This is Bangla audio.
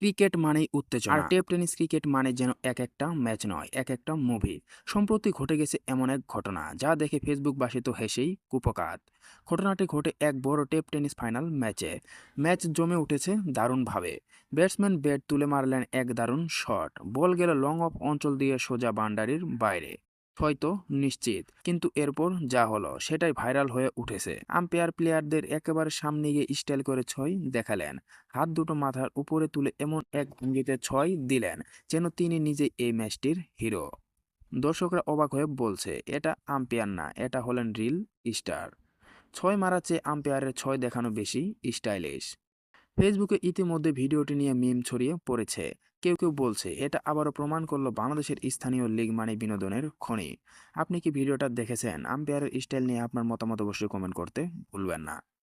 ক্রিকেট মানেই উত্তেজনা আর টেপ টেনিস ক্রিকেট মানে যেন এক একটা ম্যাচ নয়, এক একটা মুভি। সম্প্রতি ঘটে গেছে এমন এক ঘটনা যা দেখে ফেসবুকবাসী তো হেসেই কুপকাত। ঘটনাটি ঘটে এক বড় টেপ টেনিস ফাইনাল ম্যাচে। ম্যাচ জমে উঠেছে দারুণভাবে। ব্যাটসম্যান ব্যাট তুলে মারলেন এক দারুণ শট, বল গেল লং অফ অঞ্চল দিয়ে সোজা বাউন্ডারির বাইরে। হয়তো নিশ্চিত, কিন্তু এরপর যা হলো সেটাই ভাইরাল হয়ে উঠেছে। আম্পায়ার প্লেয়ারদের একেবারে সামনে গিয়ে স্টাইল করে ছয় দেখালেন। হাত দুটো মাথার উপরে তুলে এমন এক ভঙ্গিতে ছয় দিলেন যেন তিনি নিজেই এই ম্যাচটির হিরো। দর্শকরা অবাক হয়ে বলছে, এটা আম্পায়ার না, এটা হলেন রিল স্টার। ছয় মারার চেয়ে আম্পায়ারের ছয় দেখানো বেশি স্টাইলিশ। ফেসবুকে ইতিমধ্যে ভিডিওটি নিয়ে মিম ছড়িয়ে পড়েছে। কেউ কেউ বলছে এটা আবারও প্রমাণ করলো বাংলাদেশের স্থানীয় লিগ মানে বিনোদনের খনি। আপনি কি ভিডিওটা দেখেছেন? আম্পায়ারের স্টাইল নিয়ে আপনার মতামত অবশ্যই কমেন্ট করতে ভুলবেন না।